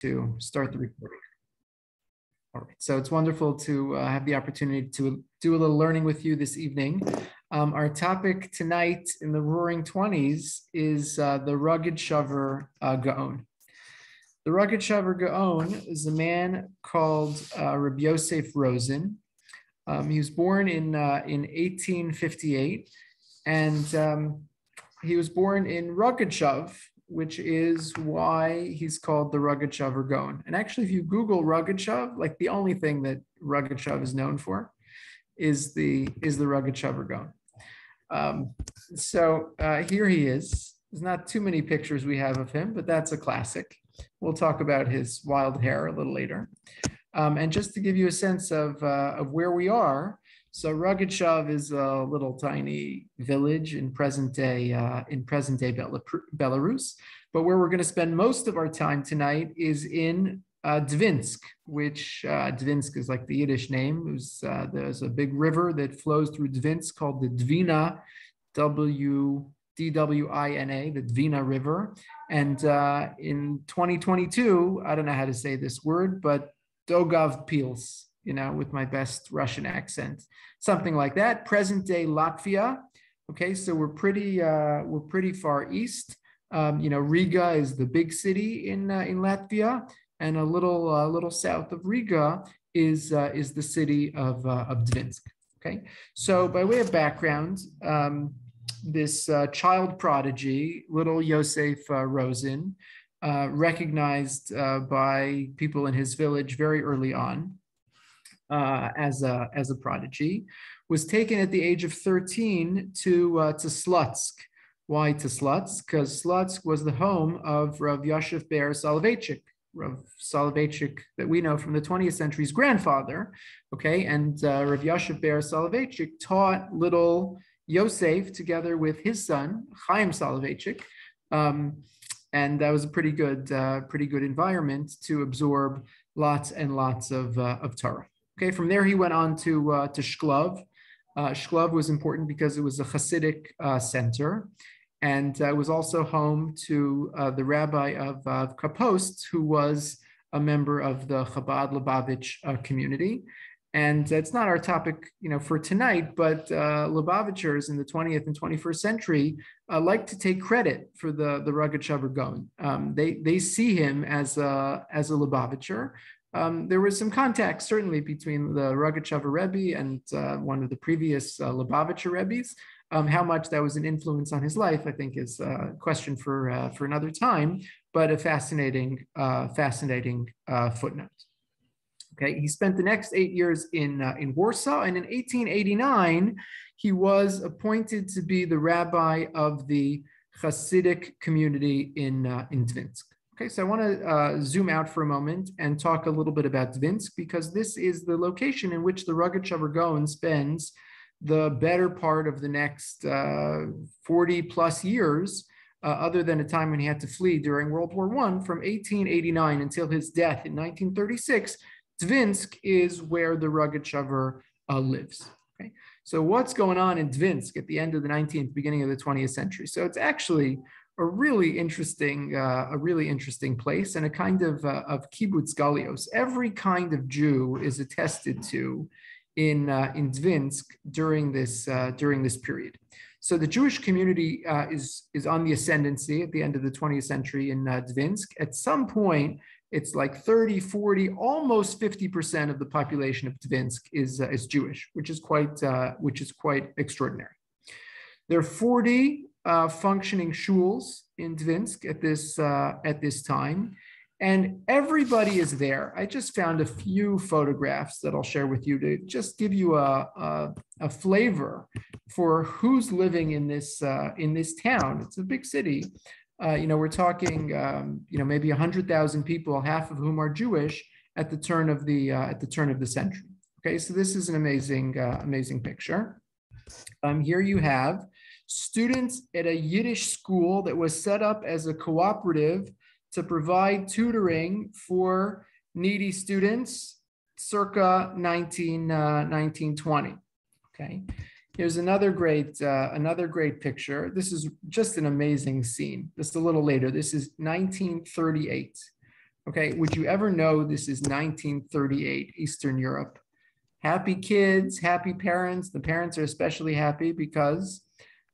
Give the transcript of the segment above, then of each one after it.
to start the recording. All right, so it's wonderful to have the opportunity to do a little learning with you this evening. Our topic tonight in the Roaring Twenties is the Rugged Shover Gaon. The Rugged Shover Gaon is a man called Rabbi Yosef Rosen. He was born in 1858, and he was born in Rogatshov, which is why he's called the Rugged Shover Gaon. And actually, if you Google Rogatshov, like the only thing that Rogatshov is known for is the Rugged Shover Gaon. So here he is. There's not too many pictures we have of him, but that's a classic. We'll talk about his wild hair a little later. And just to give you a sense of where we are, so Rogatshov is a little tiny village in present day Belarus. But where we're going to spend most of our time tonight is in Dvinsk, which Dvinsk is like the Yiddish name. There's a big river that flows through Dvinsk called the Dvina, D-W-I-N-A, the Dvina River. And in 2022, I don't know how to say this word, but Dogav Pils, with my best Russian accent, something like that. Present day Latvia. Okay, so we're pretty far east. Riga is the big city in Latvia, and a little south of Riga is the city of Dvinsk. Okay, so by way of background, this child prodigy, little Yosef Rosen, recognized by people in his village very early on as a prodigy, was taken at the age of 13 to Slutsk. Why to Slutsk? Because Slutsk was the home of Rav Yashiv Ber Soloveitchik, Rav Soloveitchik that we know from the 20th century's grandfather. Okay, and Rav Yashiv Ber Soloveitchik taught little Yosef together with his son Chaim Soloveitchik. And that was a pretty good environment to absorb lots and lots of Torah. Okay, from there he went on to Shklov. Shklov was important because it was a Hasidic center, and it was also home to the Rabbi of Kapost, who was a member of the Chabad Lubavitch community. And it's not our topic, for tonight, but Lubavitchers in the 20th and 21st century like to take credit for the Rugged Shover Gaon. They see him as a Lubavitcher. There was some contact certainly between the Rugged Shover Rebbe and one of the previous Lubavitcher Rebbes. How much that was an influence on his life, I think, is a question for another time, but a fascinating footnote. Okay, he spent the next 8 years in Warsaw, and in 1889, he was appointed to be the rabbi of the Hasidic community in Dvinsk. Okay, so I want to zoom out for a moment and talk a little bit about Dvinsk, because this is the location in which the Rugged Shover Gaon spends the better part of the next 40 plus years, other than a time when he had to flee during World War I, from 1889 until his death in 1936. Dvinsk is where the Rugged Shover lives. Okay, so what's going on in Dvinsk at the end of the 19th, beginning of the 20th century? So it's actually a really interesting place, and a kind of kibbutz galios. Every kind of Jew is attested to in Dvinsk during this period. So the Jewish community is on the ascendancy at the end of the 20th century in Dvinsk. At some point, it's like 30, 40, almost 50% of the population of Dvinsk is Jewish, which is quite extraordinary. There are 40 functioning shuls in Dvinsk at this time, and everybody is there. I just found a few photographs that I'll share with you to just give you a flavor for who's living in this town. It's a big city. We're talking, maybe 100,000 people, half of whom are Jewish at the turn of the century. Okay, so this is an amazing picture. Here you have students at a Yiddish school that was set up as a cooperative to provide tutoring for needy students, circa 1920. Okay. Here's another great picture. This is just an amazing scene. Just a little later. This is 1938. Okay, would you ever know this is 1938, Eastern Europe? Happy kids, happy parents. The parents are especially happy because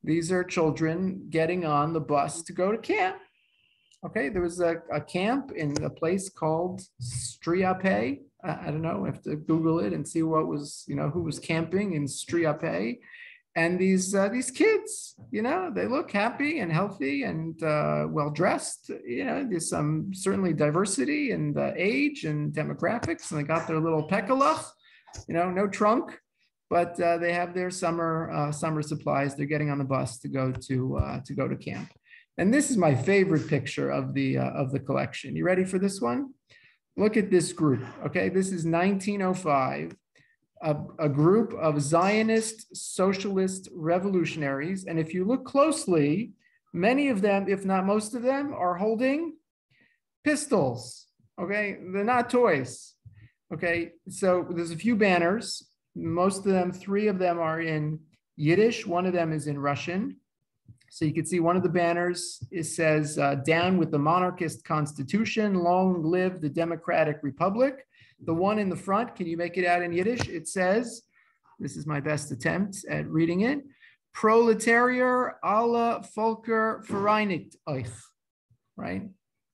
these are children getting on the bus to go to camp. Okay, there was a camp in a place called Striape. I don't know, I have to Google it and see what was, who was camping in Striape. And these kids, they look happy and healthy and well dressed. There's some certainly diversity in the age and demographics, and they got their little pekalach, no trunk, but they have their summer supplies. They're getting on the bus to go to camp. And this is my favorite picture of the collection. You ready for this one? Look at this group. Okay, this is 1905. A group of Zionist socialist revolutionaries. And if you look closely, many of them, if not most of them, are holding pistols. Okay, they're not toys. Okay, so there's a few banners. Most of them, 3 of them are in Yiddish. One of them is in Russian. So you can see one of the banners, it says, down with the monarchist constitution, long live the democratic republic. The one in the front, can you make it out in Yiddish? It says, this is my best attempt at reading it, Proletarier alle Volker vereinigt euch, right?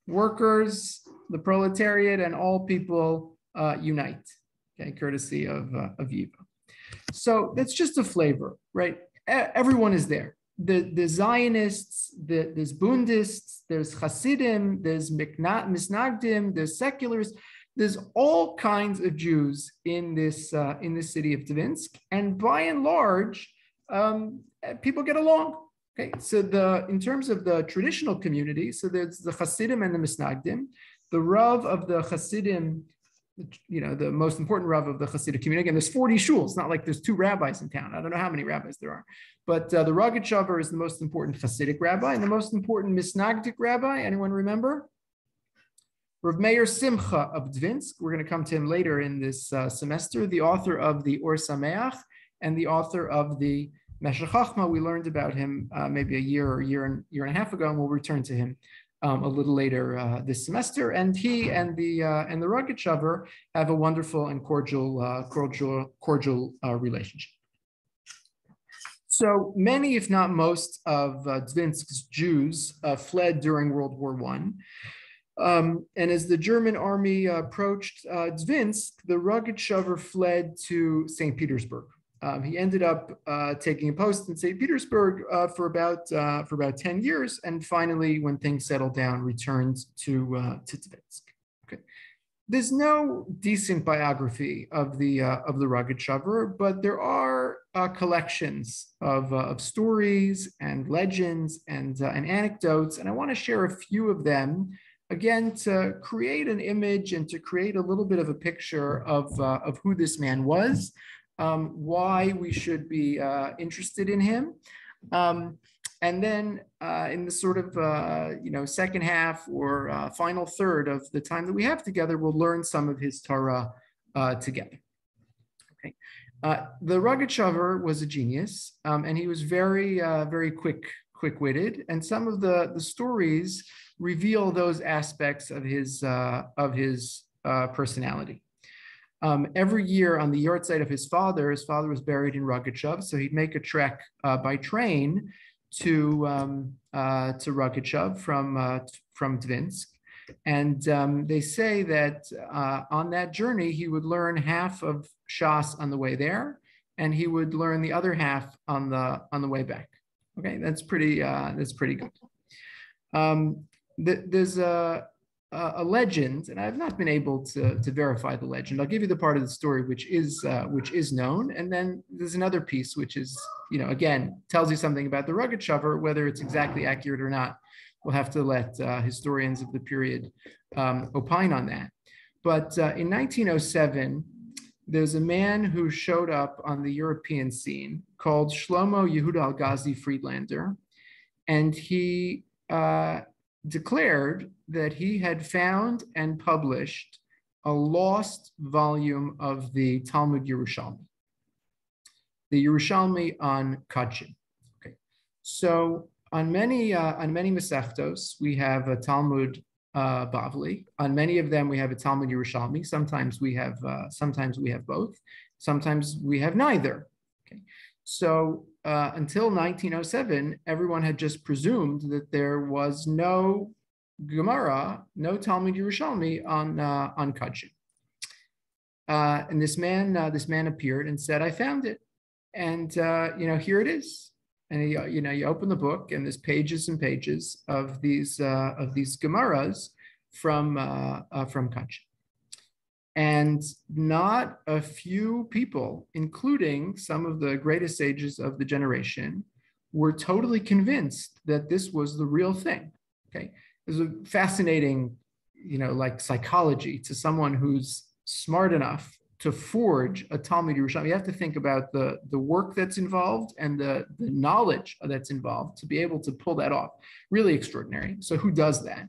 Workers, the proletariat, and all people unite, okay, courtesy of Yiva. So that's just a flavor, right? Everyone is there. The Zionists, there's Bundists, there's Hasidim, there's Misnagdim, there's seculars. There's all kinds of Jews in this city of Dvinsk, and by and large, people get along. Okay, so in terms of the traditional community, so there's the Hasidim and the Misnagdim. The Rav of the Hasidim, the most important Rav of the Hasidic community. Again, there's 40 shuls. Not like there's 2 rabbis in town. I don't know how many rabbis there are, but the Rogatchover is the most important Hasidic rabbi and the most important Misnagdic rabbi. Anyone remember? Rav Meir Simcha of Dvinsk, we're going to come to him later in this semester, the author of the Or Sameach and the author of the Meshech Chochma. We learned about him maybe a year and a half ago, and we'll return to him a little later this semester. And he and the Rogatchover have a wonderful and cordial relationship. So many, if not most, of Dvinsk's Jews fled during World War I. And as the German army approached Dvinsk, the Rogatchover fled to St. Petersburg. He ended up taking a post in St. Petersburg for about 10 years, and finally, when things settled down, returned to Dvinsk. Okay. There's no decent biography of the Rogatchover, but there are collections of stories and legends and anecdotes, and I want to share a few of them. Again, to create an image and to create a little bit of a picture of who this man was, why we should be interested in him. And then in the sort of, second half or final third of the time that we have together, we'll learn some of his Torah together. Okay. The Rogatchover was a genius, and he was very, very quick-witted. And some of the stories reveal those aspects of his personality. Every year on the yahrzeit of his father was buried in Rogatchover, so he'd make a trek by train to Rogatchover from Dvinsk. And they say that on that journey, he would learn half of Shas on the way there, and he would learn the other half on the way back. Okay, that's pretty good. There's a legend, and I've not been able to verify the legend. I'll give you the part of the story which is known, and then there's another piece which is, again, tells you something about the Rogatchover. Whether it's exactly accurate or not, we'll have to let historians of the period opine on that. But in 1907, there's a man who showed up on the European scene called Shlomo Yehuda Al-Ghazi Friedlander, and he declared that he had found and published a lost volume of the Talmud Yerushalmi, the Yerushalmi on Kachim. Okay, so on many Masechtos, we have a Talmud Bavli. On many of them, we have a Talmud Yerushalmi. Sometimes we have both. Sometimes we have neither. Okay, so until 1907, everyone had just presumed that there was no Gemara, no Talmud Yerushalmi on Kachim. And this man appeared and said, "I found it, and here it is." And you open the book, and there's pages and pages of these Gemaras from Kachim. And not a few people, including some of the greatest sages of the generation, were totally convinced that this was the real thing. Okay, there's a fascinating, like psychology to someone who's smart enough to forge a Talmud Yerushalmi. You have to think about the work that's involved and the knowledge that's involved to be able to pull that off. Really extraordinary. So who does that?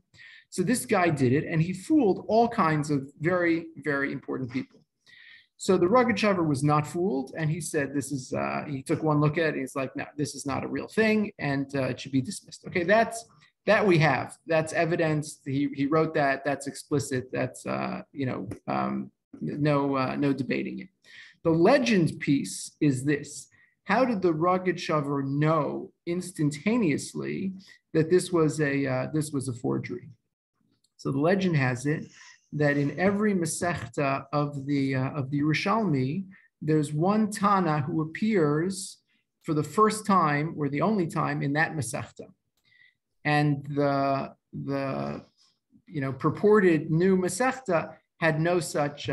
So this guy did it, and he fooled all kinds of very, very important people. So the Rogatchover was not fooled, and he said, "This is." He took one look at it, and he's like, "No, this is not a real thing, and it should be dismissed." Okay, that we have. That's evidence. He wrote that. That's explicit. That's no debating it. The legend piece is this: how did the Rogatchover know instantaneously that this was a forgery? So the legend has it that in every Masechta of the Yerushalmi, there's one Tana who appears for the first time or the only time in that Masechta, and the purported new Masechta had no such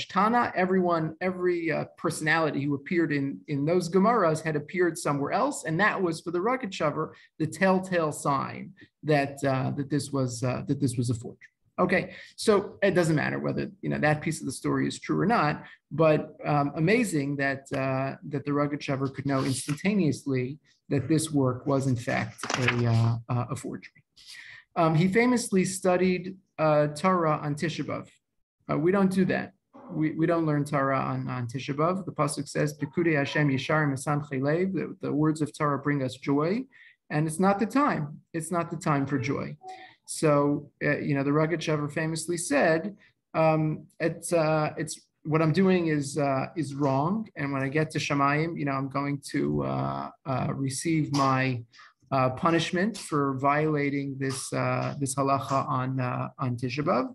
Tana. Every personality who appeared in those Gemaras had appeared somewhere else, and that was for the Rogatchover the telltale sign that this was a forgery. Okay, so it doesn't matter whether that piece of the story is true or not, but amazing that the Rogatchover could know instantaneously that this work was in fact a forgery. He famously studied Torah on Tisha B'Av. We don't do that. We don't learn Torah on Tisha B'Av. The pasuk says, "Pikudei Hashem Yisharim Mesamchei Lev." The words of Torah bring us joy, and it's not the time. It's not the time for joy. So the Rogatchover famously said, "It's what I'm doing is wrong, and when I get to Shamayim, I'm going to receive my punishment for violating this halacha on Tisha B'Av,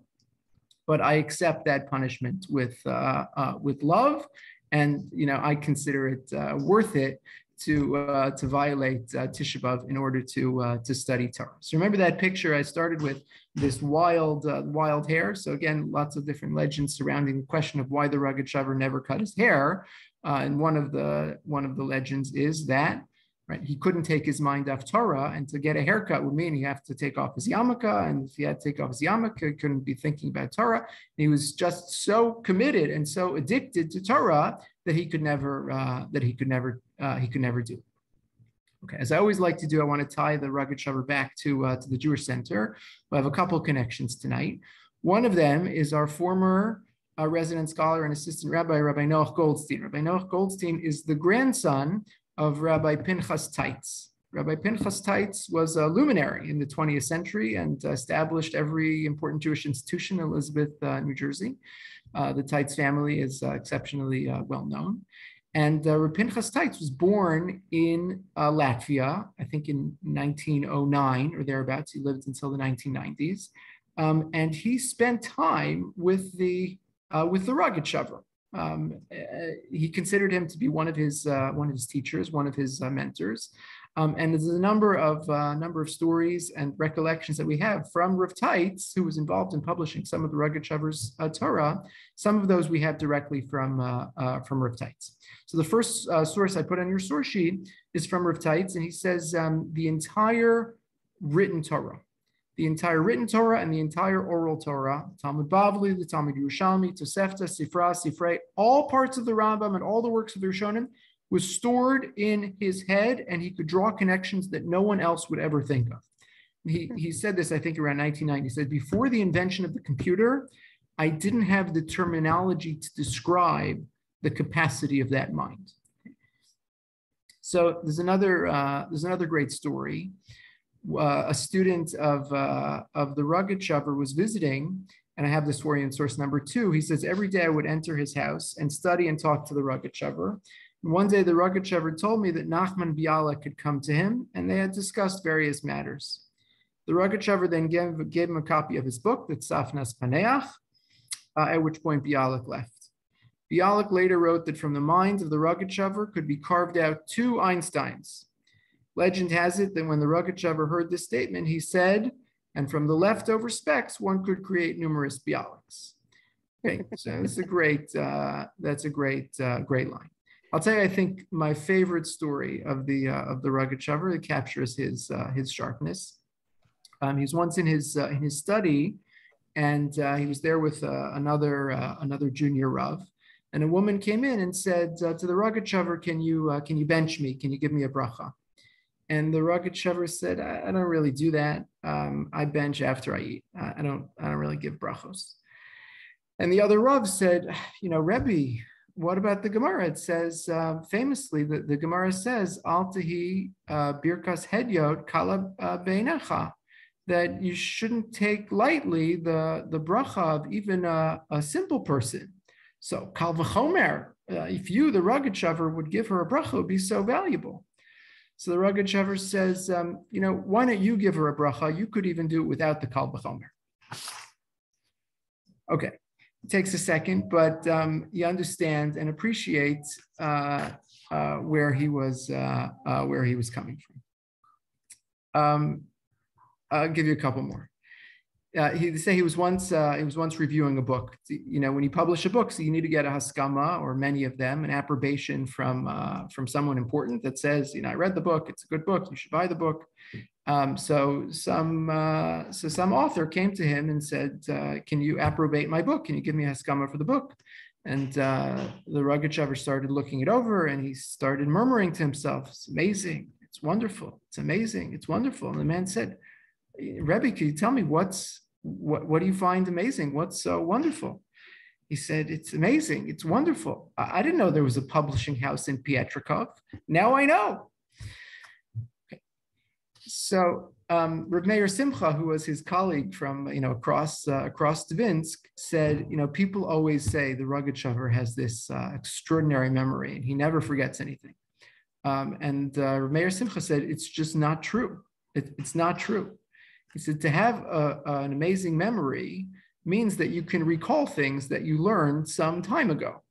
but I accept that punishment with love, and I consider it worth it to violate Tisha B'Av in order to study Torah." So remember that picture I started with, this wild hair. So again, lots of different legends surrounding the question of why the Rogatchover never cut his hair, and one of the legends is that. Right, he couldn't take his mind off Torah, and to get a haircut would mean he have to take off his yarmulke, and if he had to take off his yarmulke, he couldn't be thinking about Torah. And he was just so committed and so addicted to Torah that he could never do it. Okay, as I always like to do, I want to tie the Rogatchover back to the Jewish Center. We have a couple connections tonight. One of them is our former resident scholar and assistant rabbi, Rabbi Noach Goldstein. Rabbi Noach Goldstein is the grandson of Rabbi Pinchas Teitz. Rabbi Pinchas Teitz was a luminary in the 20th century and established every important Jewish institution in Elizabeth, New Jersey. The Teitz family is exceptionally well known. And Rabbi Pinchas Teitz was born in Latvia, I think in 1909 or thereabouts. He lived until the 1990s. And he spent time with the Rogatchover. He considered him to be one of his teachers, one of his mentors, and there's a number of stories and recollections that we have from Rav Teitz, who was involved in publishing some of the Rogatchover's Torah. Some of those we have directly from Rav Teitz. So the first source I put on your source sheet is from Rav Teitz, and he says the entire written Torah and the entire oral Torah, Talmud Bavli, the Talmud Yerushalmi, Tosefta, Sifra, Sifrei, all parts of the Rambam and all the works of the Rishonim was stored in his head, and he could draw connections that no one else would ever think of. He said this, I think, around 1990. He said, "Before the invention of the computer, I didn't have the terminology to describe the capacity of that mind." So there's another great story. a student of the Rogatchover was visiting, and I have this for you in source number 2. He says, every day I would enter his house and study and talk to the Rogatchover. And one day the Rogatchover told me that Nachman Bialik had come to him, and they had discussed various matters. The Rogatchover then gave him a copy of his book, the Tzafnas Paneach, at which point Bialik left. Bialik later wrote that from the mind of the Rogatchover could be carved out 2 Einsteins. Legend has it that when the Rogatchover heard this statement, he said, and from the leftover specks, one could create numerous Bialiks. Okay, so that's a great line. I'll tell you, I think my favorite story of the Rogatchover that captures his sharpness. He was once in his study, and he was there with another junior Rav, and a woman came in and said to the Rogatchover, "Can you bench me? Can you give me a bracha?" And the Rogatchover said, "I don't really do that. I bench after I eat. I don't really give brachos." And the other Rav said, Rabbi, what about the Gemara? It says famously that the Gemara says, "Al tehi birkas hedyot kala beinecha," that you shouldn't take lightly the bracha of even a simple person. So kal v'chomer, if you, the Rogatchover, would give her a bracha, it would be so valuable. So the Rogatchover says, why don't you give her a bracha? You could even do it without the kal v'chomer. Okay, it takes a second, but you understand and appreciate where he was coming from. I'll give you a couple more. He was once reviewing a book. When you publish a book, so you need to get a haskama, or many of them, an approbation from someone important that says, I read the book, it's a good book, you should buy the book. So some author came to him and said, "Can you approbate my book? Can you give me a haskama for the book?" And the Rogatchover started looking it over, and he started murmuring to himself, "It's amazing, it's wonderful, it's amazing, it's wonderful." And the man said, "Rebbe, can you tell me what do you find amazing? What's so wonderful?" He said, "It's amazing. It's wonderful. I didn't know there was a publishing house in Pietrikov. Now I know." Okay. So Reb Meir Simcha, who was his colleague from across Dvinsk, said, people always say the Rogatchover has this extraordinary memory and he never forgets anything. And Reb Meir Simcha said, it's just not true. It's not true. He said, to have an amazing memory means that you can recall things that you learned some time ago.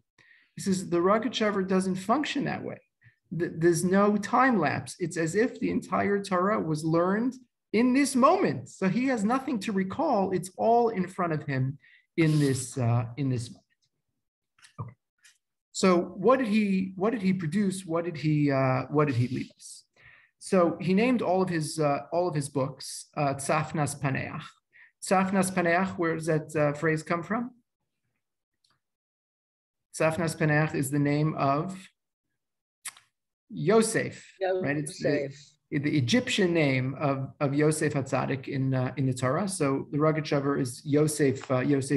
He says, the Rogatchover doesn't function that way. There's no time lapse. It's as if the entire Torah was learned in this moment. So he has nothing to recall. It's all in front of him in this moment. Okay. So what did he produce? What did he leave us? So he named all of his books Tzafnas Paneach. Tzafnas Paneach, where does that phrase come from? Tzafnas Paneach is the name of Yosef, right? It's the Egyptian name of Yosef HaTzadik in the Torah. So the Rogatchover is Yosef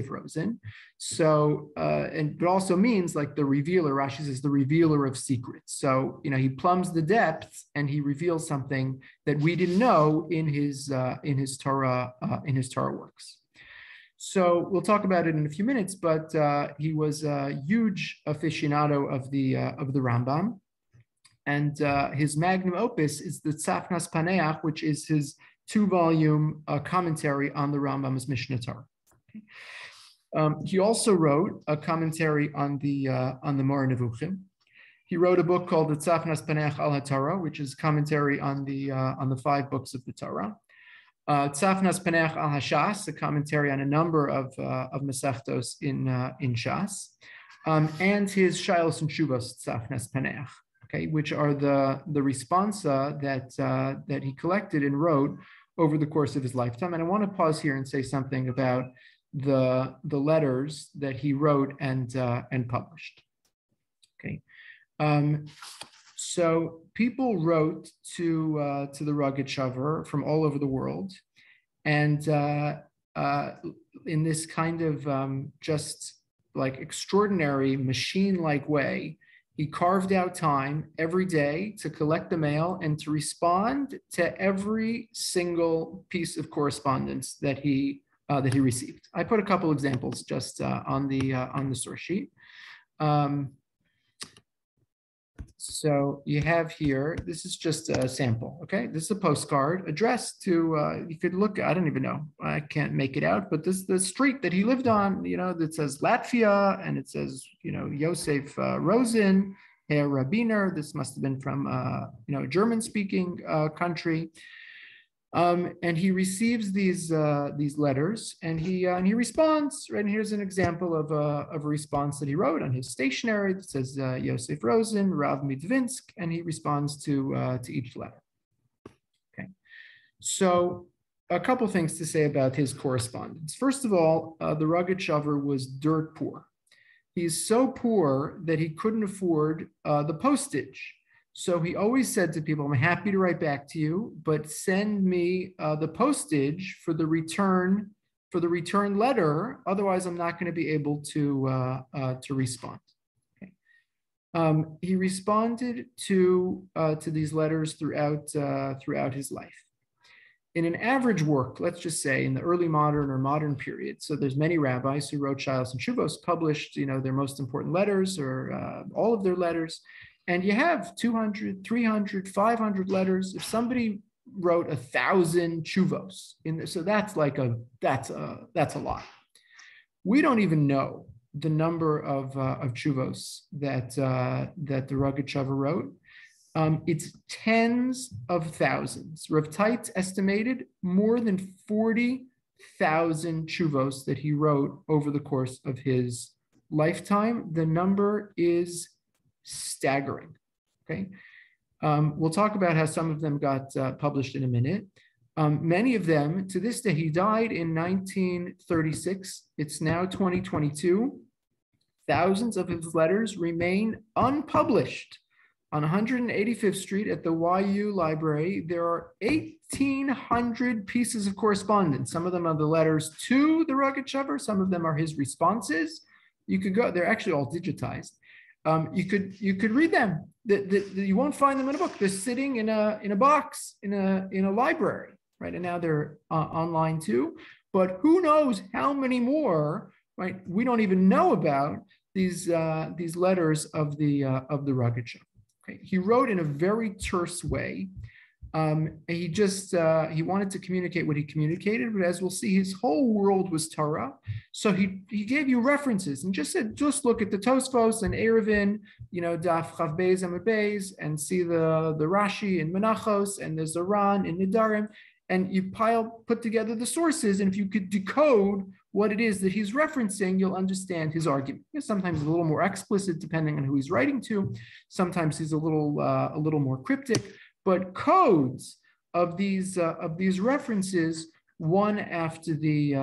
Rosen. So but it also means like the revealer. Rashi says the revealer of secrets. So he plumbs the depths and he reveals something that we didn't know in his Torah works. So we'll talk about it in a few minutes. But he was a huge aficionado of the Rambam. And his magnum opus is the Tzafnas Paneach, which is his 2-volume commentary on the Rambam's Mishnah Torah. Okay. He also wrote a commentary on the Moreh Nevuchim. He wrote a book called the Tzafnas Paneach al HaTorah, which is commentary on the 5 books of the Torah. Tzafnas Paneach al HaShas, a commentary on a number of Masechtos in Shas, and his Shailos and Shuvos Tzafnas Paneach. Okay, which are the responsa that he collected and wrote over the course of his lifetime. And I want to pause here and say something about the letters that he wrote and published. Okay, so people wrote to the Rogatchover from all over the world, and in this kind of just like extraordinary machine-like way, He carved out time every day to collect the mail and to respond to every single piece of correspondence that he received. I put a couple examples just on the source sheet. So you have here, this is just a sample, okay? This is a postcard addressed to, you could look, I don't even know, I can't make it out, but this is the street that he lived on, that says Latvia, and it says, Yosef Rosen, Herr Rabbiner. This must have been from, a German-speaking country. And he receives these letters, and he responds. Right, and here's an example of a response that he wrote on his stationery that says Yosef Rosen, Rav Midvinsk, and he responds to each letter. Okay, so a couple things to say about his correspondence. First of all, the rugged shover was dirt poor. He's so poor that he couldn't afford the postage. So he always said to people, I'm happy to write back to you, but send me the postage for the return letter. Otherwise, I'm not going to be able to respond. Okay. He responded to these letters throughout his life. In an average work, let's just say in the early modern or modern period, so there's many rabbis who wrote Shilos and Shuvos, published their most important letters or all of their letters. And you have 200, 300, 500 letters. If somebody wrote 1,000 chuvos, so that's a lot. We don't even know the number of chuvos that the rugged shover wrote. It's tens of thousands. Rav Teit estimated more than 40,000 chuvos that he wrote over the course of his lifetime. The number is staggering. Okay, we'll talk about how some of them got published in a minute. Many of them, to this day, he died in 1936. It's now 2022. Thousands of his letters remain unpublished. On 185th Street at the YU Library, there are 1,800 pieces of correspondence. Some of them are the letters to the rugged shover. Some of them are his responses. You could go, they're actually all digitized. You could read them. You won't find them in a book. They're sitting in a box in a library, right? And now they're online too. But who knows how many more, right? We don't even know about these letters of the rugged shover. Okay, he wrote in a very terse way. He wanted to communicate what he communicated, but as we'll see, his whole world was Torah. So he gave you references and just said, just look at the Tosfos and Erevin, Daf Chav Beis Amud Beis, and see the Rashi in Menachos and the Zoran in Nidarim, and you put together the sources, and if you could decode what it is that he's referencing, you'll understand his argument. Sometimes it's a little more explicit depending on who he's writing to. Sometimes he's a little more cryptic. But codes of these references, one after the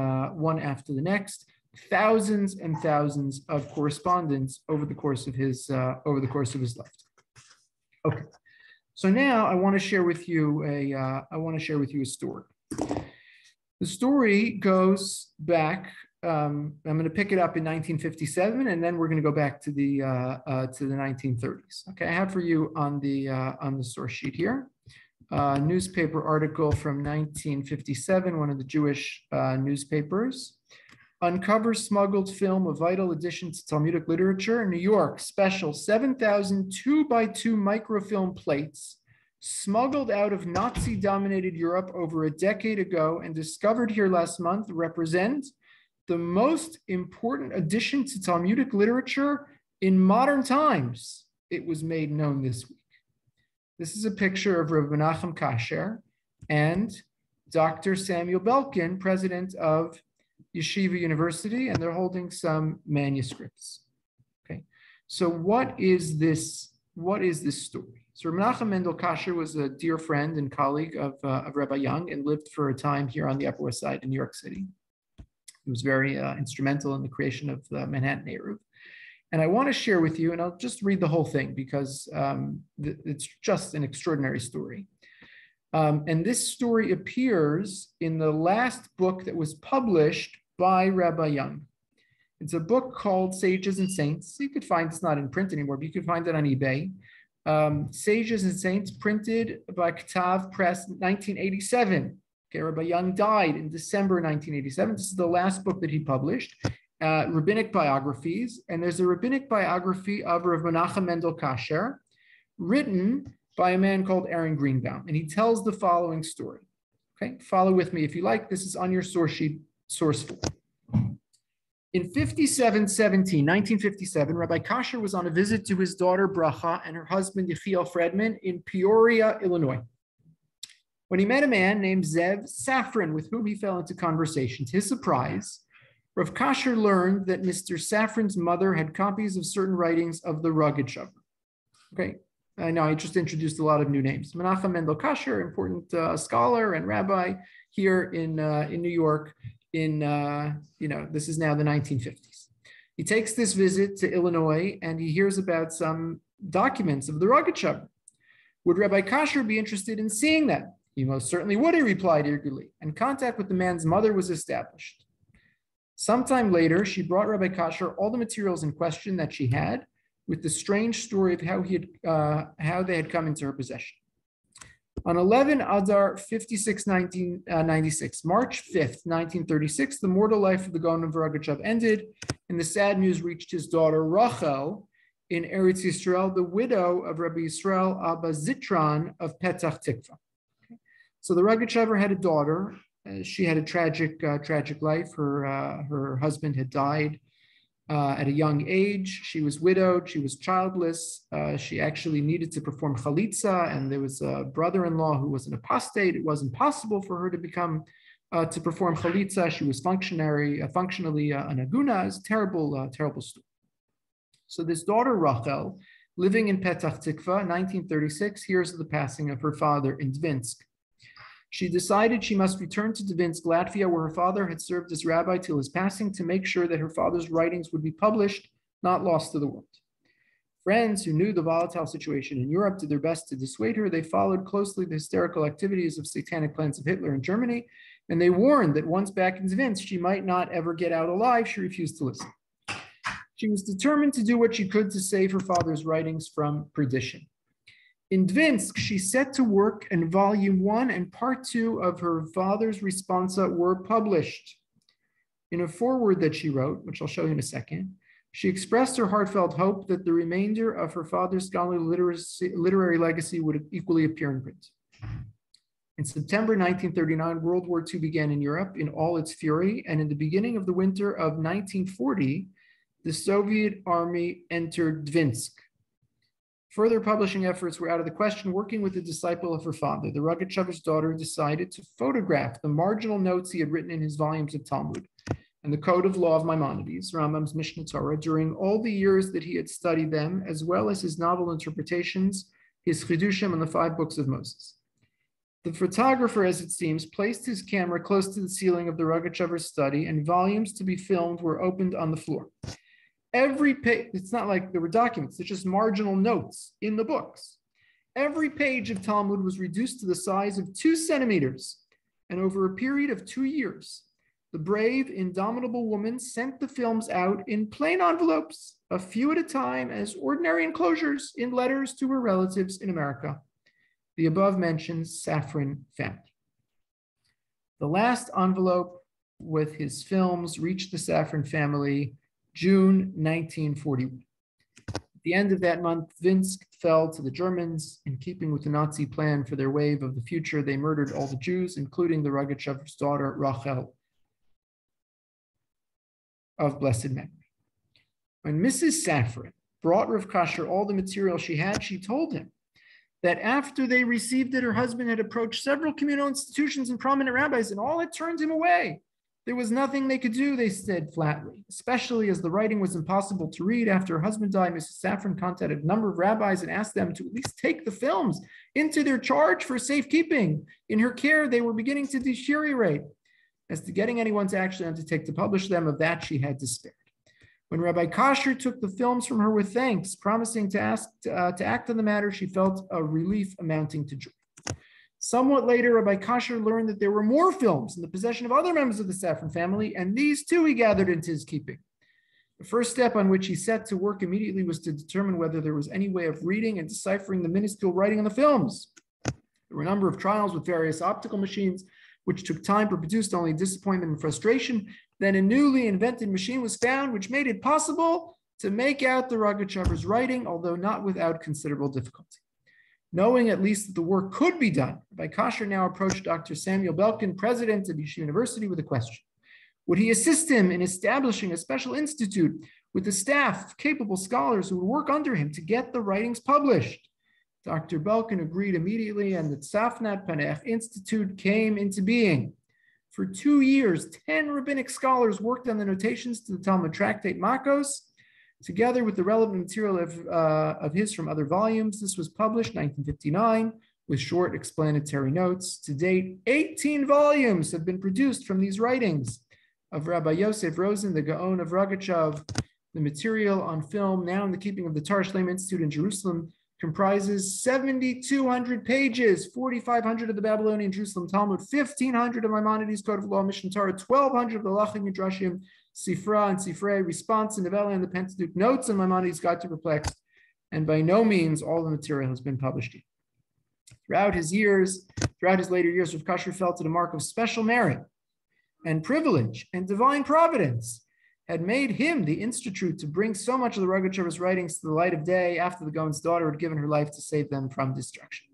next, thousands and thousands of correspondence over the course of his life. Okay, so now I want to share with you a story. The story goes back. I'm going to pick it up in 1957, and then we're going to go back to the 1930s. Okay, I have for you on the source sheet here a newspaper article from 1957, one of the Jewish newspapers. Uncovers smuggled film, a vital addition to Talmudic literature in New York. Special 7,000 2x2 microfilm plates smuggled out of Nazi-dominated Europe over a decade ago and discovered here last month represent the most important addition to Talmudic literature in modern times. It was made known this week. This is a picture of Rabbi Menachem Kasher and Dr. Samuel Belkin, president of Yeshiva University, and they're holding some manuscripts. Okay, so what is this story? So Menachem Mendel Kasher was a dear friend and colleague of Rabbi Young and lived for a time here on the Upper West Side in New York City. He was very instrumental in the creation of the Manhattan Eruv. And I want to share with you, and I'll just read the whole thing because it's just an extraordinary story. And this story appears in the last book that was published by Rabbi Young. It's a book called Sages and Saints. You could find, it's not in print anymore, but you can find it on eBay. Sages and Saints, printed by Ktav Press, 1987. Okay, Rabbi Young died in December 1987. This is the last book that he published. Rabbinic biographies, and there's a rabbinic biography of Rav Menachem Mendel Kasher, written by a man called Aaron Greenbaum, and he tells the following story. Okay, follow with me if you like. This is on your source sheet, source 4. In 1957, Rabbi Kasher was on a visit to his daughter Bracha and her husband Yechiel Fredman in Peoria, Illinois, when he met a man named Zev Safran, with whom he fell into conversation. To his surprise, Rav Kasher learned that Mr. Safran's mother had copies of certain writings of the Rogatchover. Okay, I know I just introduced a lot of new names. Menachem Mendel Kasher, important scholar and rabbi here in New York. This is now the 1950s. He takes this visit to Illinois and he hears about some documents of the Rogatchover. Would Rabbi Kasher be interested in seeing that? He most certainly would, he replied eagerly, and contact with the man's mother was established. Sometime later, she brought Rabbi Kasher all the materials in question that she had, with the strange story of how they had come into her possession. On 11 Adar 56, 1996, March 5th, 1936, the mortal life of the Gaon of Rogatchover ended, and the sad news reached his daughter Rachel in Eretz Yisrael, the widow of Rabbi Yisrael Abba Zitran of Petach Tikva. So the Rogatchover had a daughter. She had a tragic life. Her husband had died at a young age. She was widowed. She was childless. She actually needed to perform chalitza, and there was a brother-in-law who was an apostate. It wasn't possible for her to perform chalitza. She was functionally an aguna. It's a terrible story. So this daughter Rachel, living in Petach Tikva, 1936, hears of the passing of her father in Dvinsk. She decided she must return to Dvinsk, Latvia, where her father had served as rabbi till his passing, to make sure that her father's writings would be published, not lost to the world. Friends who knew the volatile situation in Europe did their best to dissuade her. They followed closely the hysterical activities of satanic plans of Hitler in Germany, and they warned that once back in Dvinsk, she might not ever get out alive. She refused to listen. She was determined to do what she could to save her father's writings from perdition. In Dvinsk, she set to work, and volume 1 and part 2 of her father's responsa were published. In a foreword that she wrote, which I'll show you in a second, she expressed her heartfelt hope that the remainder of her father's scholarly literary legacy would equally appear in print. In September 1939, World War II began in Europe in all its fury, and in the beginning of the winter of 1940, the Soviet army entered Dvinsk. Further publishing efforts were out of the question. Working with a disciple of her father, the Rogatchover's daughter decided to photograph the marginal notes he had written in his volumes of Talmud and the Code of Law of Maimonides, Rambam's Mishnah Torah, during all the years that he had studied them, as well as his novel interpretations, his Chidushim, and the 5 books of Moses. The photographer, as it seems, placed his camera close to the ceiling of the Rogatchover's study, and volumes to be filmed were opened on the floor. Every page, it's not like there were documents, it's just marginal notes in the books. Every page of Talmud was reduced to the size of 2 centimeters. And over a period of 2 years, the brave, indomitable woman sent the films out in plain envelopes, a few at a time, as ordinary enclosures in letters to her relatives in America, the above mentioned Safran family. The last envelope with his films reached the Safran family June 1941. At the end of that month, Dvinsk fell to the Germans. In keeping with the Nazi plan for their wave of the future, they murdered all the Jews, including the Rogatchover's daughter, Rachel, of blessed memory. When Mrs. Safran brought Rav Kasher all the material she had, she told him that after they received it, her husband had approached several communal institutions and prominent rabbis, and all had turned him away. There was nothing they could do, they said flatly, especially as the writing was impossible to read. After her husband died, Mrs. Safran contacted a number of rabbis and asked them to at least take the films into their charge for safekeeping. In her care, they were beginning to deteriorate. As to getting anyone to actually undertake to publish them, of that she had despaired. When Rabbi Kasher took the films from her with thanks, promising to act on the matter, she felt a relief amounting to joy. Somewhat later, Rabbi Kasher learned that there were more films in the possession of other members of the Safran family, and these too he gathered into his keeping. The first step on which he set to work immediately was to determine whether there was any way of reading and deciphering the minuscule writing on the films. There were a number of trials with various optical machines, which took time but produced only disappointment and frustration. Then a newly invented machine was found, which made it possible to make out the Rogachover's writing, although not without considerable difficulty. Knowing at least that the work could be done, Rabbi Kasher now approached Dr. Samuel Belkin, president of Yeshiva University, with a question. Would he assist him in establishing a special institute with a staff of capable scholars who would work under him to get the writings published? Dr. Belkin agreed immediately, and the Tzafnat Panech Institute came into being. For 2 years, 10 rabbinic scholars worked on the notations to the Talmud tractate Makos, together with the relevant material of his from other volumes. This was published in 1959 with short explanatory notes. To date, 18 volumes have been produced from these writings of Rabbi Yosef Rosen, the Gaon of Rogachev. The material on film, now in the keeping of the Tar Shlem Institute in Jerusalem, comprises 7,200 pages, 4,500 of the Babylonian Jerusalem Talmud, 1,500 of Maimonides' Code of Law, Mishnah Torah, 1,200 of the Lachim Midrashim, Sifra and Sifrei, Response and Novella and the Pentateuch, Notes and Maimonides' Guide to Perplexed, and by no means all the material has been published yet. Throughout his later years, Rav Kasher felt it a mark of special merit and privilege and divine providence had made him the institute to bring so much of the Rogachover's writings to the light of day after the Gaon's daughter had given her life to save them from destruction.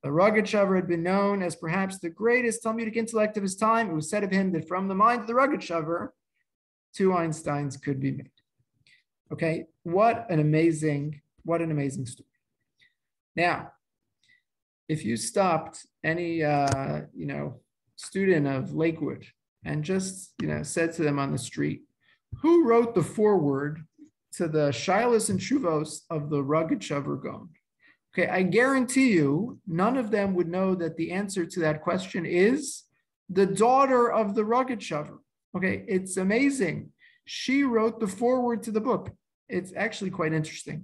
The Rogachover had been known as perhaps the greatest Talmudic intellect of his time. It was said of him that from the mind of the Rogachover, 2 Einsteins could be made. Okay, what an amazing story. Now, if you stopped any student of Lakewood and just said to them on the street, who wrote the foreword to the Shilas and Shuvos of the Rogachover Gaon? Okay, I guarantee you, none of them would know that the answer to that question is the daughter of the Rogachover. Okay, it's amazing. She wrote the foreword to the book. It's actually quite interesting.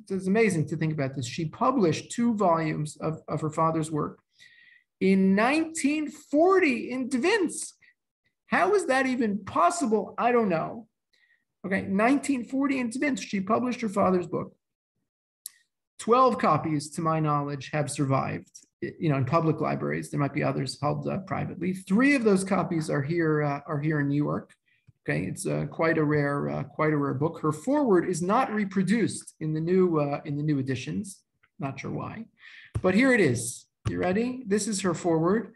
It's amazing to think about this. She published 2 volumes of her father's work in 1940 in Dvinsk. How is that even possible? I don't know. Okay, 1940 in Dvinsk, she published her father's book. 12 copies, to my knowledge, have survived, in public libraries. There might be others held privately. 3 of those copies are here in New York. Okay, it's quite a rare book. Her foreword is not reproduced in the new editions. Not sure why, but here it is. You ready? This is her foreword.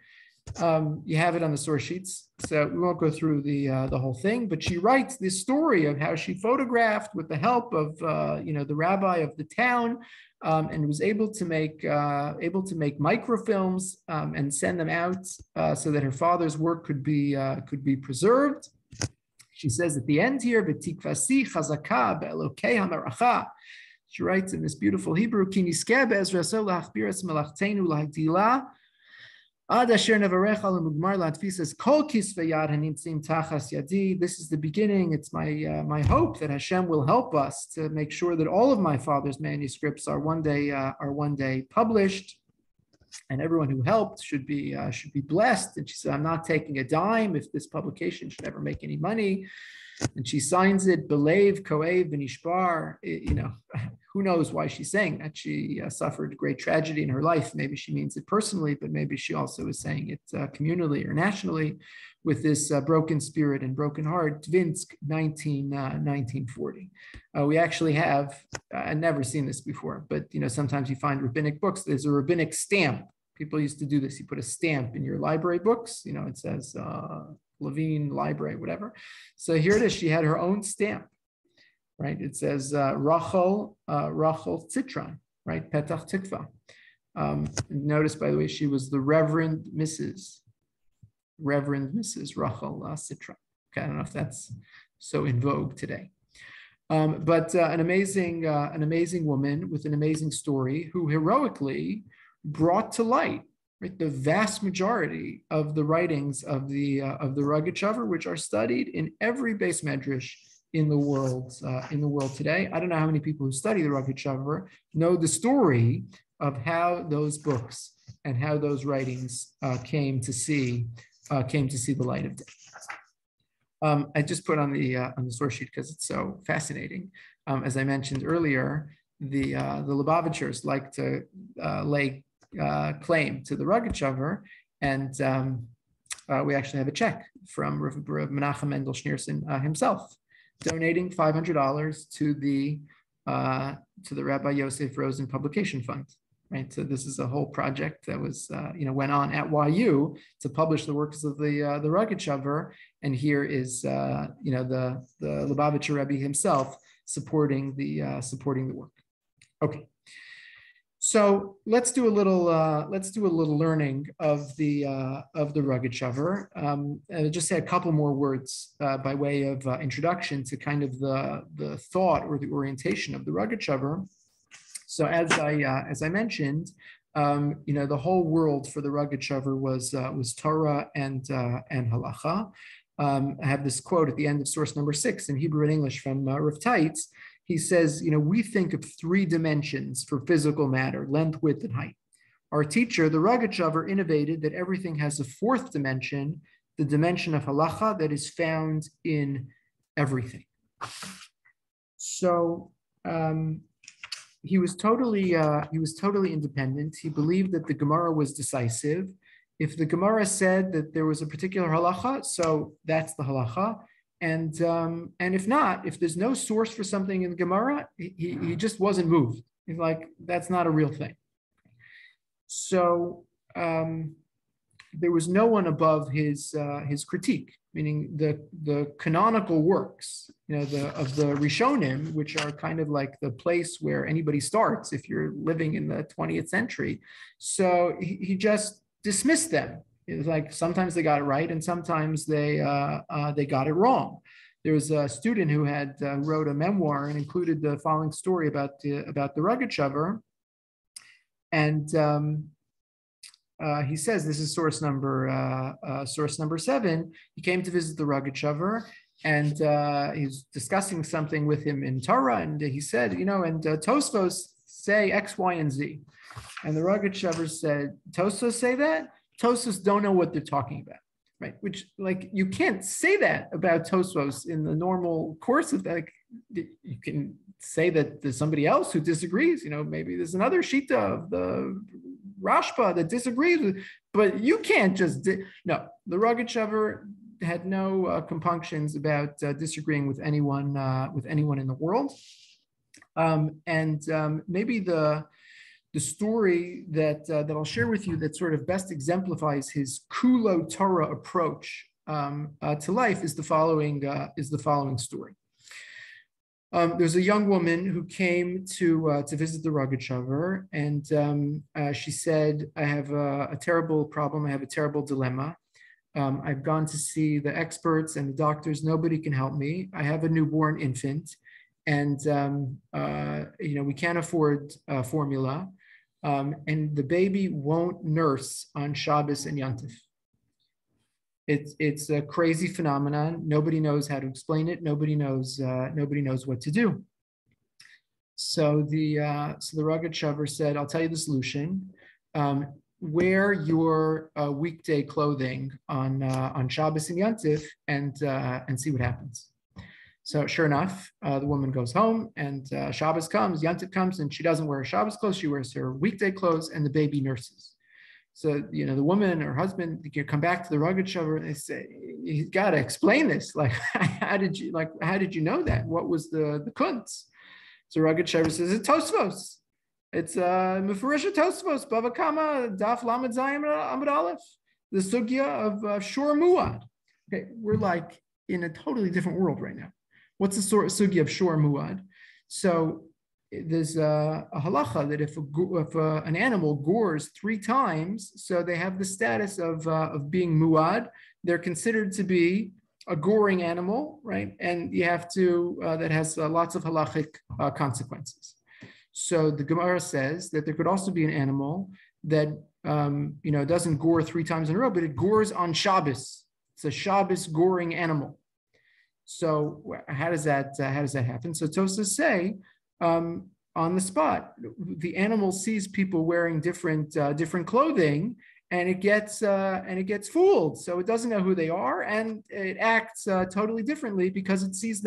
You have it on the source sheets, so we won't go through the whole thing. But she writes this story of how she photographed with the help of the rabbi of the town, and was able to make microfilms and send them out so that her father's work could be preserved. She says at the end here, "V'tikvasi chazaka be'elokei hamaracha." She writes in this beautiful Hebrew, "Ki niskeh be'ezraso la'achbiras melachteinu la'hagdila ad asher nevarecha le'mugmar la'atfisas kol kisvei yad hanitzim tachas yadi." This is the beginning. It's my hope that Hashem will help us to make sure that all of my father's manuscripts are one day published. And everyone who helped should be blessed. And she said, "I'm not taking a dime if this publication should ever make any money." And she signs it, "Belev Koev Benishbar." Who knows why she's saying that? She suffered great tragedy in her life. Maybe she means it personally, but maybe she also is saying it communally or nationally with this broken spirit and broken heart. Dvinsk, 1940. We actually have, I've never seen this before, but sometimes you find rabbinic books. There's a rabbinic stamp. People used to do this. You put a stamp in your library books. It says Levine library, whatever. So here it is. She had her own stamp, right? It says Rachel Citron, right? Petach Tikva. Notice, by the way, she was the Reverend Mrs. Rachel Citron. Okay, I don't know if that's so in vogue today. But an amazing woman with an amazing story who heroically brought to light, right, the vast majority of the writings of the Rogachover, which are studied in every base medrash in the world today. I don't know how many people who study the Rogachover know the story of how those books and how those writings came to see the light of day. I just put on the source sheet because it's so fascinating. As I mentioned earlier, the Lubavitchers like to lay claim to the Rogatchover, and we actually have a check from Rav Menachem Mendel Schneerson himself, donating $500 to the Rabbi Yosef Rosen Publication Fund. Right, so this is a whole project that was, went on at YU to publish the works of the Rogatchover, and here is, the Lubavitcher Rebbe himself supporting the work. Okay, so let's do a little learning of the Rogatchover. I'll just say a couple more words by way of introduction to kind of the thought or the orientation of the Rogatchover. So as I mentioned, the whole world for the Rogatchover was Torah and halacha. I have this quote at the end of source number 6 in Hebrew and English from Rav Teitz. He says, we think of 3 dimensions for physical matter: length, width, and height. Our teacher, the Rogatchover, innovated that everything has a 4th dimension, the dimension of halacha, that is found in everything. So. He was totally independent. He believed that the Gemara was decisive. If the Gemara said that there was a particular halacha, so that's the halacha. And if not, if there's no source for something in the Gemara, he just wasn't moved. He's like, that's not a real thing. So there was no one above his critique, meaning the canonical works, of the Rishonim, which are kind of like the place where anybody starts if you're living in the 20th century. So he just dismissed them. It was like sometimes they got it right and sometimes they got it wrong. There was a student who had wrote a memoir and included the following story about the Rogatchover, and he says, this is source number 7. He came to visit the Rogatchover, and he's discussing something with him in Torah, and he said, and Tosfos say X, Y, and Z. And the Rogatchover said, Tosfos say that? Tosfos don't know what they're talking about, right? Which, you can't say that about Tosfos in the normal course of that. You can say that there's somebody else who disagrees. Maybe there's another shita of the Rashba that disagrees with, but you can't just no. The Rogatchover had no compunctions about disagreeing with anyone in the world. Maybe the story that I'll share with you that sort of best exemplifies his Kulo Torah approach to life is the following story. There's a young woman who came to visit the Rogatchover, and she said, I have a terrible problem. I have a terrible dilemma. I've gone to see the experts and the doctors. Nobody can help me. I have a newborn infant, and we can't afford formula, and the baby won't nurse on Shabbos and Yantif. It's a crazy phenomenon. Nobody knows how to explain it. Nobody knows what to do. So the Rogatchover said, I'll tell you the solution. Wear your weekday clothing on Shabbos and Yantif and see what happens. So sure enough, the woman goes home, and Shabbos comes, Yantif comes, and she doesn't wear her Shabbos clothes. She wears her weekday clothes, and the baby nurses. So, the woman or husband, you come back to the Rogatchover and they say, you got to explain this. How did you know that? What was the kunz? So Rogatchover says, it's Tosfos. It's Mefuresha Tosfos, Bava Kama, Daf Lamed Zayim Amud Aleph, the sugya of Shor Muad. Okay, we're in a totally different world right now. What's the sugya of Shor Muad? So there's a halacha that if an animal gores 3 times, so they have the status of being muad. They're considered to be a goring animal, right? And you have to that has lots of halachic consequences. So the Gemara says that there could also be an animal that doesn't gore 3 times in a row, but it gores on Shabbos. It's a Shabbos goring animal. So how does that happen? So Tosas say, on the spot, the animal sees people wearing different clothing, and it gets fooled. So it doesn't know who they are, and it acts totally differently because it sees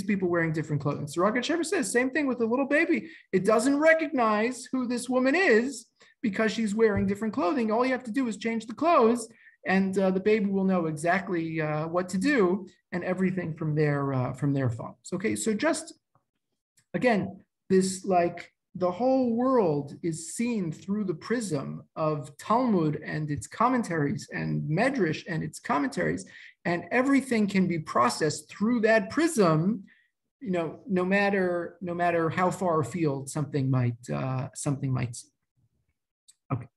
people wearing different clothing. So Rav Shever says, same thing with a little baby. It doesn't recognize who this woman is because she's wearing different clothing. All you have to do is change the clothes, and the baby will know exactly what to do, and everything from there follows. Okay, so just again, this the whole world is seen through the prism of Talmud and its commentaries, and Medrash and its commentaries, and everything can be processed through that prism. No matter how far afield something might seem. Okay.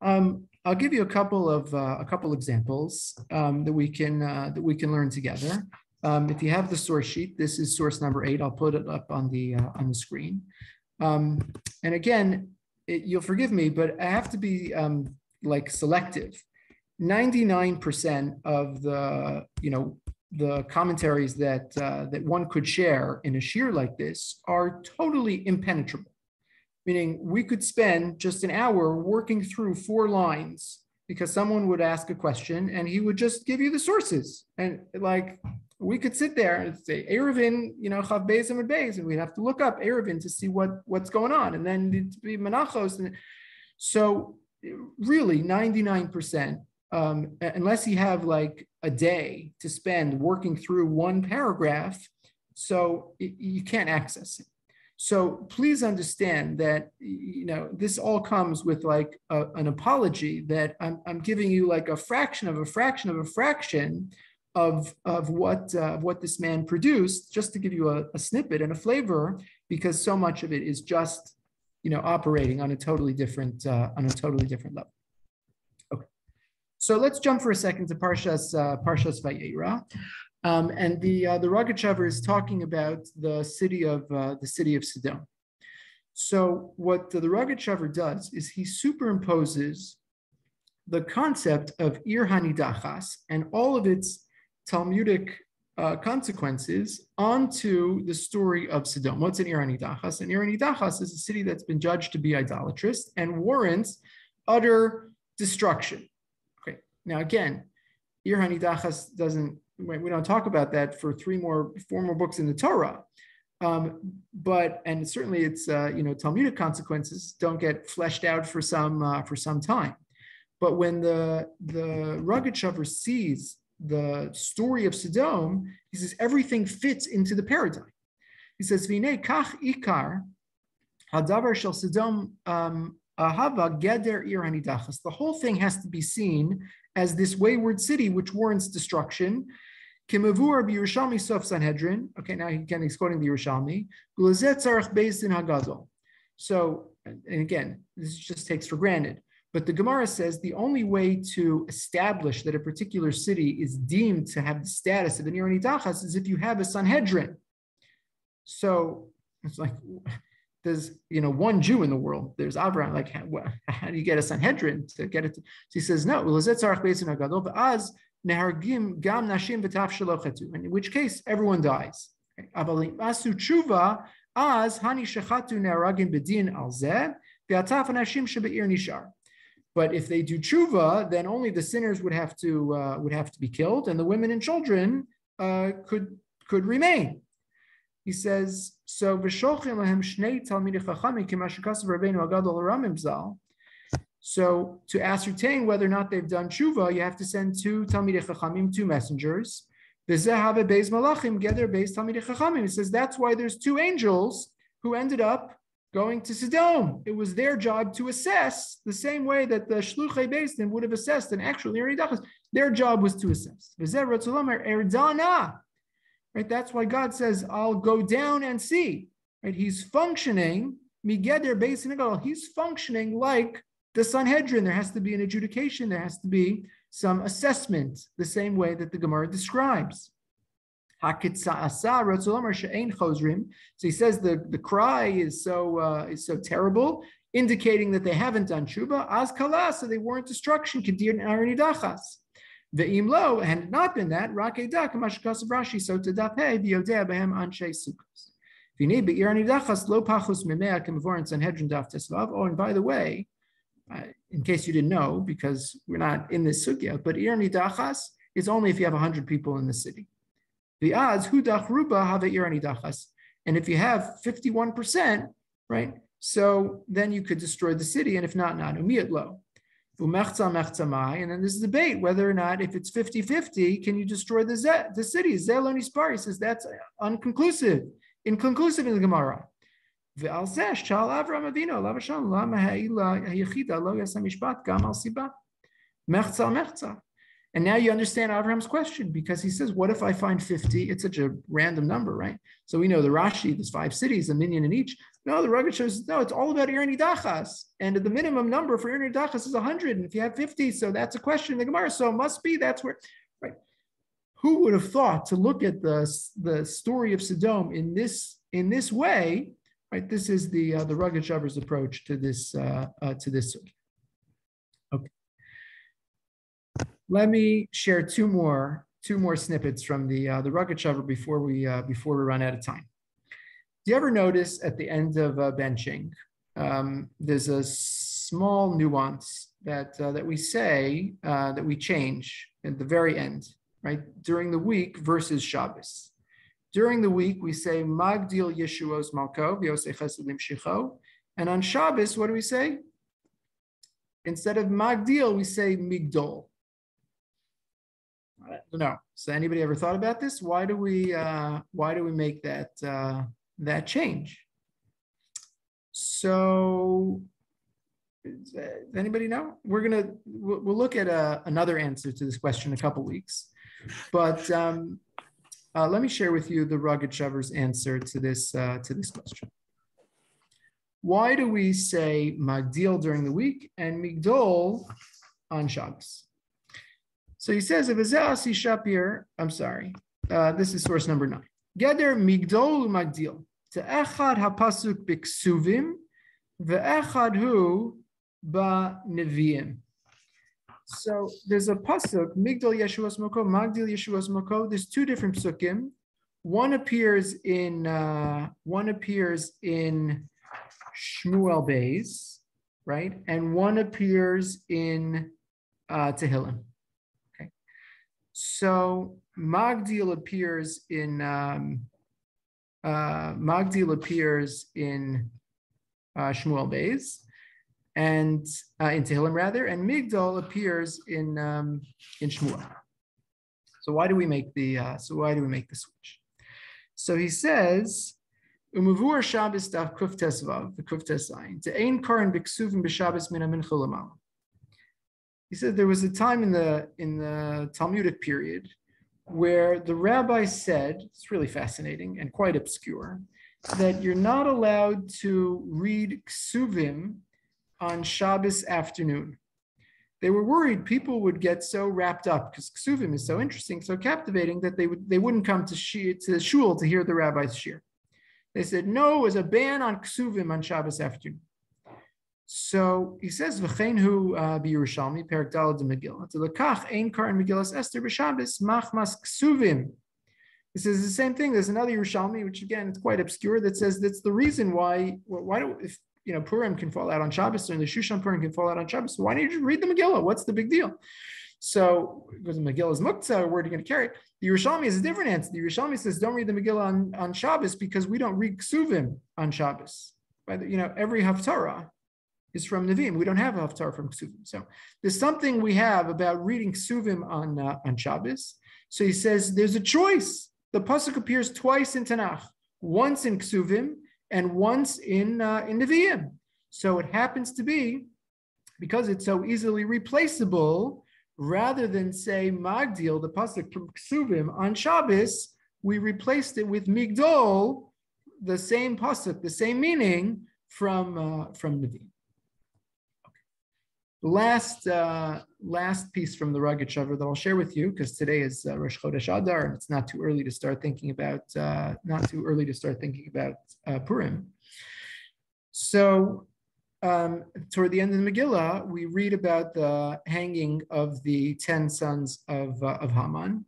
I'll give you a couple examples that we can learn together. If you have the source sheet, this is source number 8. I'll put it up on the screen. And again, you'll forgive me, but I have to be selective. 99% of the commentaries that one could share in a shiur like this are totally impenetrable. Meaning we could spend just an hour working through 4 lines because someone would ask a question and he would just give you the sources. And we could sit there and say, Erevin, Chav Beis Amud Beis, and we'd have to look up Erevin to see what's going on. And then it'd be Menachos. And so really 99%, unless you have a day to spend working through one paragraph, so you can't access it. So please understand that this all comes with an apology that I'm giving you a fraction of a fraction of a fraction of what this man produced, just to give you a snippet and a flavor, because so much of it is just operating on a totally different level. Okay, so let's jump for a second to Parshas Vayera. And the Rogatchover is talking about the city of Sodom. So what the Rogatchover does is he superimposes the concept of Ir Hanidachas and all of its Talmudic consequences onto the story of Sodom. What's an Ir Hanidachas? An Ir Hanidachas is a city that's been judged to be idolatrous and warrants utter destruction. Okay. Now again, Ir Hanidachas doesn't. We don't talk about that for 4 more books in the Torah, and certainly its Talmudic consequences don't get fleshed out for some time. But when the Rogatchover sees the story of Sodom, he says everything fits into the paradigm. He says, "V'nei kach ikar hadavar shel Sodom ahava geder ir hanidachas." The whole thing has to be seen as this wayward city which warrants destruction. Kimavur b'Yerushalmi sof Sanhedrin. Okay, now he's quoting the Yerushalmi. Gulazet tzarich beis din hagadol. So, and again, this just takes for granted. But the Gemara says the only way to establish that a particular city is deemed to have the status of an Ir Hanidachas is if you have a Sanhedrin. So it's there's one Jew in the world. There's Abraham. How do you get a Sanhedrin to get it? So he says no. In which case everyone dies. But if they do tshuva, then only the sinners would have to be killed, and the women and children could remain. He says, so So to ascertain whether or not they've done tshuva, you have to send 2 Talmidei Chachamim, 2 messengers. He says that's why there's 2 angels who ended up going to Sodom. It was their job to assess the same way that the Shluchei Beis Din would have assessed an actual Ir Hanidachas. Their job was to assess. Right? That's why God says, I'll go down and see. Right? He's functioning, he's functioning like the Sanhedrin. There has to be an adjudication. There has to be some assessment, the same way that the Gemara describes. So he says the cry is so terrible, indicating that they haven't done tshuva. Az kala, so they weren't destruction. Kedir arinidachas. Ve'im lo, had it not been that, rakedah kamashkas of Rashi, so to dape v'yodea behem anshe sukkos. V'nei be'ir anidachas lo pachus mimea kemavor in Sanhedrin daf tesvav. Oh, and by the way, in case you didn't know, because we're not in this sugya, but ir nidachas is only if you have 100 people in the city. V'az hudach ruba have ir nidachas. And if you have 51%, right? So then you could destroy the city, and if not, umiyat lo. And then there's debate whether or not, if it's 50-50, can you destroy the city? Zeloni Spari says that's inconclusive in the Gemara. And now you understand Avram's question, because he says, what if I find 50? It's such a random number, right? So we know the Rashi, there's 5 cities, a minyan in each. No, the Rabbis shows, no, it's all about Ir Nidachas. And the minimum number for Ir Nidachas is 100. And if you have 50, so that's a question in the Gemara. So it must be, that's where, right? Who would have thought to look at the story of Sodom in this way, right? This is the Rugged Shavers approach to this. Okay. Let me share two more snippets from the Rugged Shaver before we run out of time. Do you ever notice at the end of benching, there's a small nuance that we say that we change at the very end, right? During the week versus Shabbos. During the week, we say Magdil Yeshuos Malko v'Yosei Chesed Limshicho, and on Shabbos, what do we say? Instead of Magdil, we say Migdol. I don't know. So anybody ever thought about this? Why do we make that change? So does anybody know? We'll look at another answer to this question in a couple weeks, but let me share with you the Rugged Shaver's answer to this question. Why do we say Magdil during the week and Migdol on Shabbos? So he says, this is source number 9. Geder Migdol Magdil. Te'echad hapasuk b'ksuvim ve'echad hu ba'neviim. So there's a pasuk, Migdal Yeshuas Moko, Magdil Yeshuas Moko. There's 2 different psukim. One appears in Shmuel Beis, right? And one appears in Tehillim. Okay. So Magdil appears in Shmuel Beis, and in Tehillim rather, and Migdal appears in Shmuel. So why do we make the switch? So he says, Umuvur Shabbos daf kuftes vav v'kuftes ayin te'ein karin b'ksuvim b'Shabbos min hamincha l'mala. He said there was a time in the Talmudic period where the rabbi said, it's really fascinating and quite obscure, that you're not allowed to read ksuvim on Shabbos afternoon. They were worried people would get so wrapped up, because ksuvim is so interesting, so captivating, that they wouldn't come to shul to hear the rabbi's shir. They said no, it was a ban on ksuvim on Shabbos afternoon. So he says, "V'chein hu b'Yerushalmi perak daled Megillah. To lekach ein kar in Megillas Esther b'Shabbos machmas ksuvim." He says the same thing. There's another Yerushalmi, which again it's quite obscure, that says that's the reason why do if Purim can fall out on Shabbos and the Shushan Purim can fall out on Shabbos, so why don't you just read the Megillah? What's the big deal? So because the Megillah is muktzah, where are you going to carry it? The Yerushalmi is a different answer. The Yerushalmi says don't read the Megillah on Shabbos because we don't read ksuvim on Shabbos. Every haftarah is from Levine. We don't have a haftarah from ksuvim. So there's something we have about reading ksuvim on Shabbos. So he says there's a choice. The pasuk appears twice in Tanakh, once in ksuvim and once in Nevi'im. So it happens to be, because it's so easily replaceable, rather than say Magdil, the pasuk from ksuvim on Shabbos, we replaced it with Migdol, the same pasuk, the same meaning from Nevi'im. The last piece from the Rugged Shaver that I'll share with you, because today is Rosh Chodesh Adar, and it's not too early to start thinking about Purim. So toward the end of the Megillah, we read about the hanging of the 10 sons of Haman,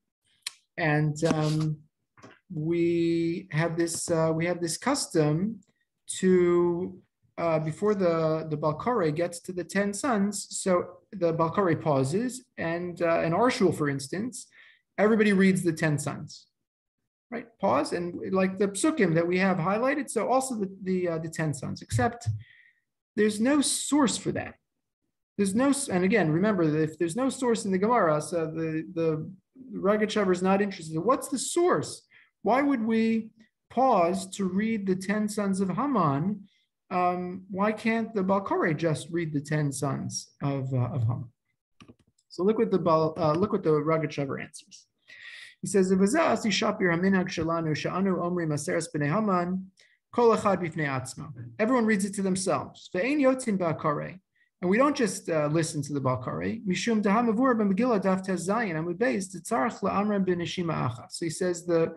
and we have this custom to before the Balkare gets to the 10 sons, so the Balkare pauses, and in our shul, for instance, everybody reads the 10 sons, right? Pause, and like the psukim that we have highlighted, so also the 10 sons, except there's no source for that. There's no, and again, remember that if there's no source in the Gemara, so the Rogatchover is not interested. What's the source? Why would we pause to read the 10 sons of Haman? Why can't the Balkare just read the 10 sons of Haman? So look what the Rogatchover answers. He says, everyone reads it to themselves. And we don't just listen to the Balkare. So he says the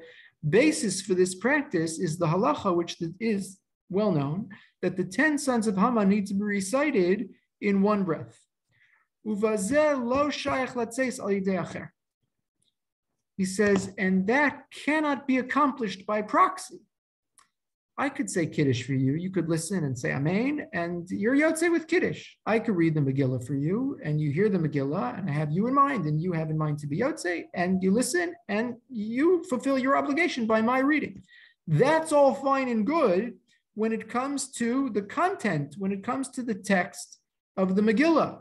basis for this practice is the halacha, which is well known, that the 10 sons of Haman need to be recited in one breath. He says, and that cannot be accomplished by proxy. I could say Kiddush for you. You could listen and say Amen, and you're Yotzei with Kiddush. I could read the Megillah for you, and you hear the Megillah, and I have you in mind, and you have in mind to be Yotzei, and you listen, and you fulfill your obligation by my reading. That's all fine and good when it comes to the content, when it comes to the text of the Megillah.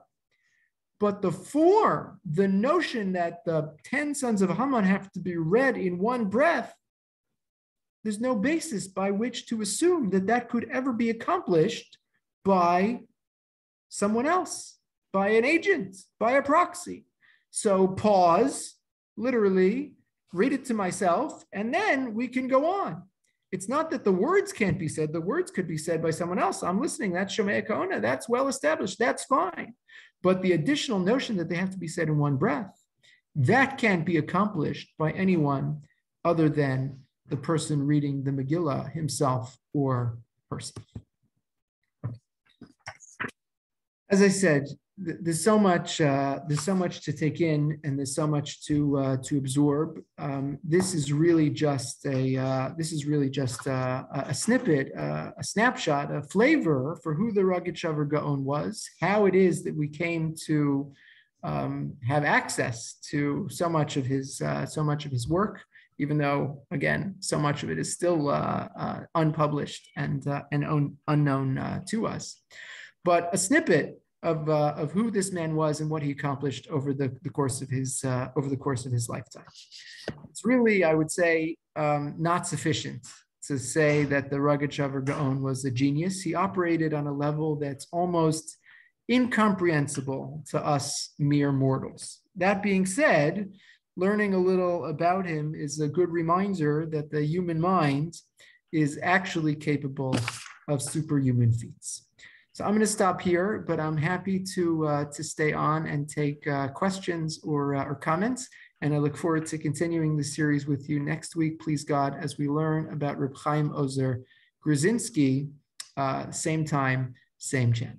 But the form, the notion that the 10 sons of Haman have to be read in one breath, there's no basis by which to assume that that could ever be accomplished by someone else, by an agent, by a proxy. So pause, literally, read it to myself, and then we can go on. It's not that the words can't be said. The words could be said by someone else. I'm listening. That's Shomei Kaona. That's well established. That's fine. But the additional notion that they have to be said in one breath, that can't be accomplished by anyone other than the person reading the Megillah himself or herself. As I said, there's so much to take in, and there's so much to absorb. This is really just a snippet, a snapshot, a flavor for who the Rogatchover Gaon was, how it is that we came to have access to so much of his work, even though, again, so much of it is still unpublished and unknown to us. But a snippet of who this man was and what he accomplished over the course of his lifetime. It's really, I would say, not sufficient to say that the Rogatchover Gaon was a genius. He operated on a level that's almost incomprehensible to us mere mortals. That being said, learning a little about him is a good reminder that the human mind is actually capable of superhuman feats. So I'm going to stop here, but I'm happy to stay on and take questions or comments. And I look forward to continuing the series with you next week, please God, as we learn about Reb Chaim Ozer Gruzinski, same time, same channel.